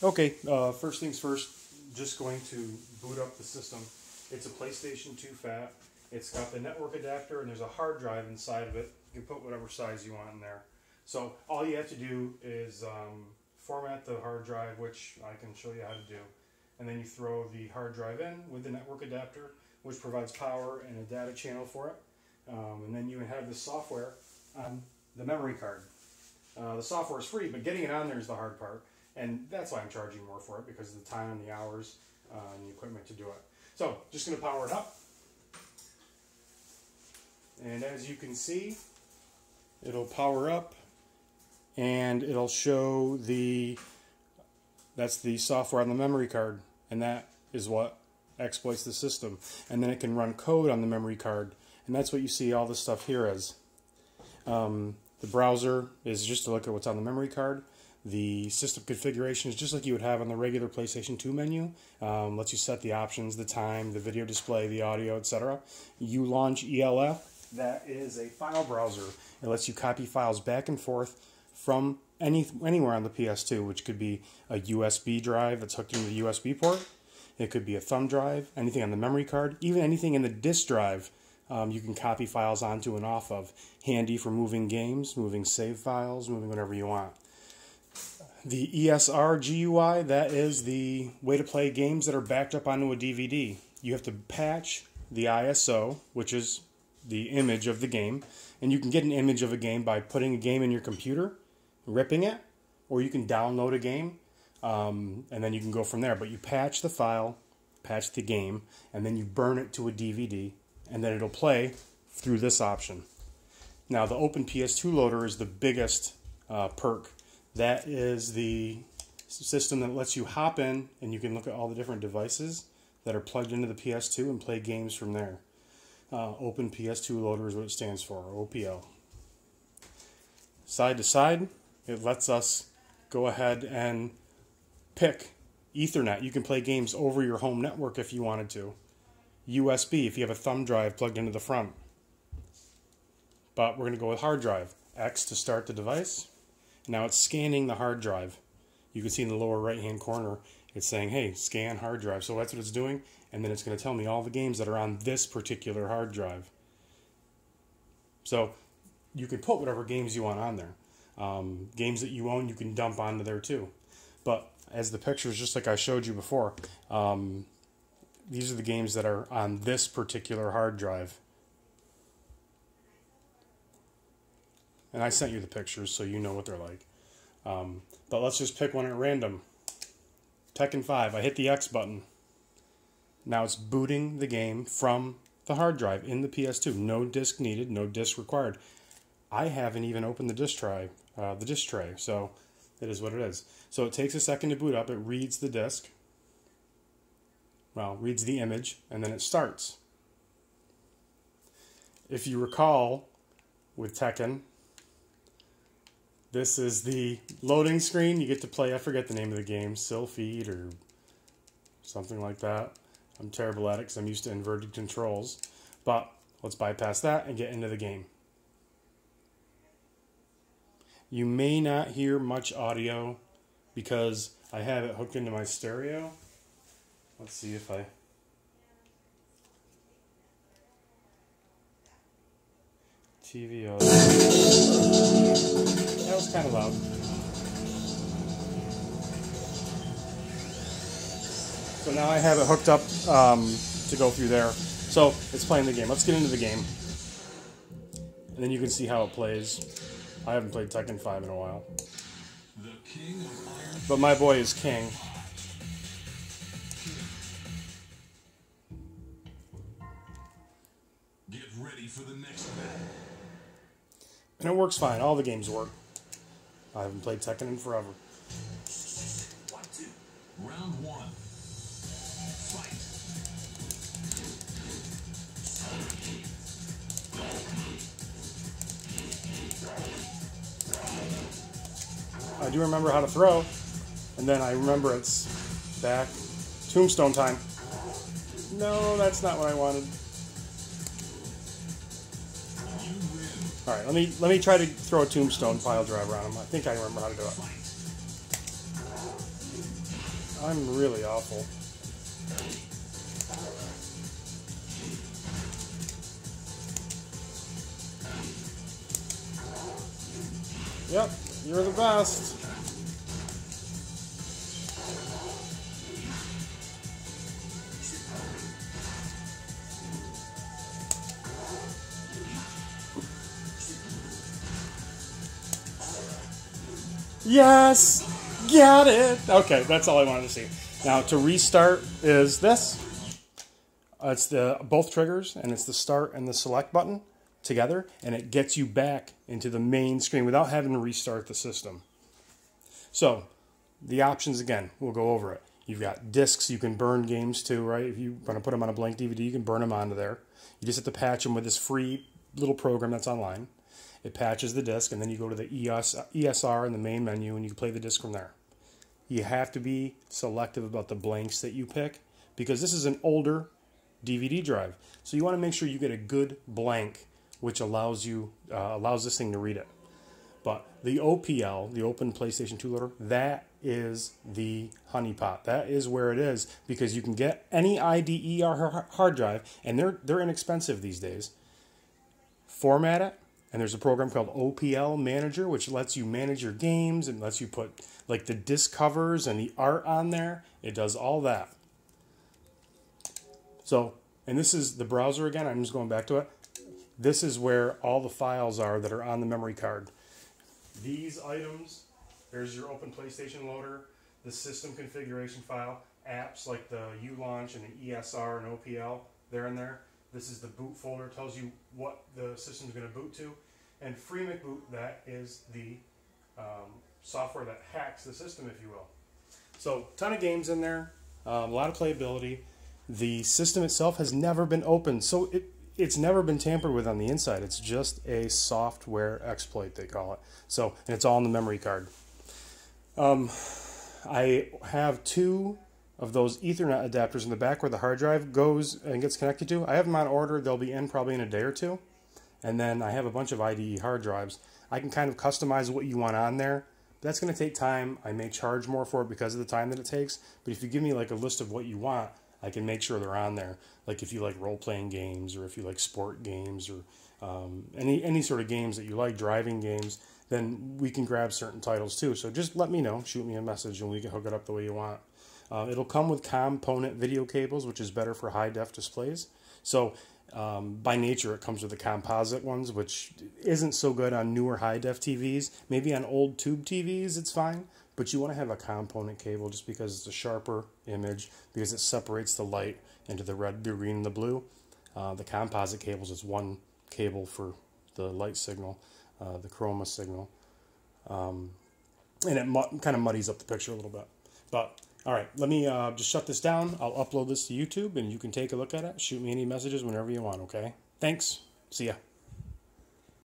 Okay, first things first, just going to boot up the system. It's a PlayStation 2 Fat. It's got the network adapter and there's a hard drive inside of it. You can put whatever size you want in there. So all you have to do is format the hard drive, which I can show you how to do. And then you throw the hard drive in with the network adapter, which provides power and a data channel for it. And then you have the software on the memory card. The software is free, but getting it on there is the hard part. And that's why I'm charging more for it, because of the time and the hours and the equipment to do it. So, just going to power it up. And as you can see, it'll power up and it'll show that's the software on the memory card. And that is what exploits the system. And then it can run code on the memory card. And that's what you see all this stuff here as. The browser is just to look at what's on the memory card. The system configuration is just like you would have on the regular PlayStation 2 menu. Lets you set the options, the time, the video display, the audio, etc. You launch ELF. That is a file browser. It lets you copy files back and forth from anywhere on the PS2, which could be a USB drive that's hooked into the USB port. It could be a thumb drive, anything on the memory card, even anything in the disk drive. You can copy files onto and off of. Handy for moving games, moving save files, moving whatever you want. The ESR GUI, that is the way to play games that are backed up onto a DVD. You have to patch the ISO, which is the image of the game. And you can get an image of a game by putting a game in your computer, ripping it, or you can download a game, and then you can go from there. But you patch the file, patch the game, and then you burn it to a DVD, and then it'll play through this option. Now, the Open PS2 loader is the biggest perk. That is the system that lets you hop in and you can look at all the different devices that are plugged into the PS2 and play games from there. Open PS2 loader is what it stands for, OPL. Side to side, it lets us go ahead and pick Ethernet. You can play games over your home network if you wanted to. USB if you have a thumb drive plugged into the front. But we're going to go with hard drive. X to start the device. Now it's scanning the hard drive. You can see in the lower right hand corner it's saying, hey, scan hard drive. So that's what it's doing, and then it's going to tell me all the games that are on this particular hard drive. So you can put whatever games you want on there. Games that you own you can dump onto there too. But as the pictures, just like I showed you before, these are the games that are on this particular hard drive. And I sent you the pictures so you know what they're like. But let's just pick one at random. Tekken 5. I hit the X button. Now it's booting the game from the hard drive in the PS2. No disk needed, no disk required. I haven't even opened the disk tray, so it is what it is. So it takes a second to boot up. It reads the disk. Well, reads the image, and then it starts. If you recall, with Tekken, this is the loading screen. You get to play, I forget the name of the game, Sylphid or something like that. I'm terrible at it because I'm used to inverted controls. But let's bypass that and get into the game. You may not hear much audio because I have it hooked into my stereo. Let's see if I... TV audio. That was kind of loud. So now I have it hooked up to go through there. So it's playing the game. Let's get into the game. And then you can see how it plays. I haven't played Tekken 5 in a while. But my boy is king. Get ready for the next battle. And it works fine. All the games work. I haven't played Tekken in forever. 1, 2. Round 1. Fight. I do remember how to throw, and then I remember it's back. Tombstone time. No, that's not what I wanted. Alright, let me try to throw a tombstone pile driver on him. I think I remember how to do it. I'm really awful. Yep, you're the best. Yes! Got it! Okay, that's all I wanted to see. Now, to restart is this. It's the both triggers, and it's the start and the select button together, and it gets you back into the main screen without having to restart the system. So, the options again, we'll go over it. You've got discs you can burn games to, right? If you want to put them on a blank DVD, you can burn them onto there. You just have to patch them with this free little program that's online. It patches the disc, and then you go to the ESR in the main menu, and you can play the disc from there. You have to be selective about the blanks that you pick, because this is an older DVD drive. So you want to make sure you get a good blank, which allows this thing to read it. But the OPL, the Open PlayStation 2 Loader, that is the honeypot. That is where it is, because you can get any IDE or hard drive, and they're inexpensive these days. Format it, and there's a program called OPL Manager, which lets you manage your games and lets you put like the disc covers and the art on there. It does all that. So, and this is the browser again. I'm just going back to it. This is where all the files are that are on the memory card. These items, there's your Open PlayStation Loader, the system configuration file, apps like the ULaunch and the ESR and OPL, they're in there. This is the boot folder, it tells you what the system's going to boot to. And Free McBoot, that is the software that hacks the system, if you will. So, ton of games in there, a lot of playability. The system itself has never been opened, so it's never been tampered with on the inside. It's just a software exploit, they call it. So, and it's all in the memory card. I have two of those Ethernet adapters in the back where the hard drive goes and gets connected to. I have them on order. They'll be in probably in a day or two. And then I have a bunch of IDE hard drives. I can kind of customize what you want on there. That's going to take time. I may charge more for it because of the time that it takes. But if you give me like a list of what you want, I can make sure they're on there. Like if you like role-playing games, or if you like sport games, or any sort of games that you like, driving games, then we can grab certain titles too. So just let me know, shoot me a message, and we can hook it up the way you want. It'll come with component video cables, which is better for high-def displays. So by nature, it comes with the composite ones, which isn't so good on newer high-def TVs. Maybe on old tube TVs, it's fine. But you want to have a component cable just because it's a sharper image, because it separates the light into the red, the green, and the blue. The composite cables is one cable for the light signal, the chroma signal. And it kind of muddies up the picture a little bit. But, all right, let me just shut this down. I'll upload this to YouTube, and you can take a look at it. Shoot me any messages whenever you want, okay? Thanks. See ya.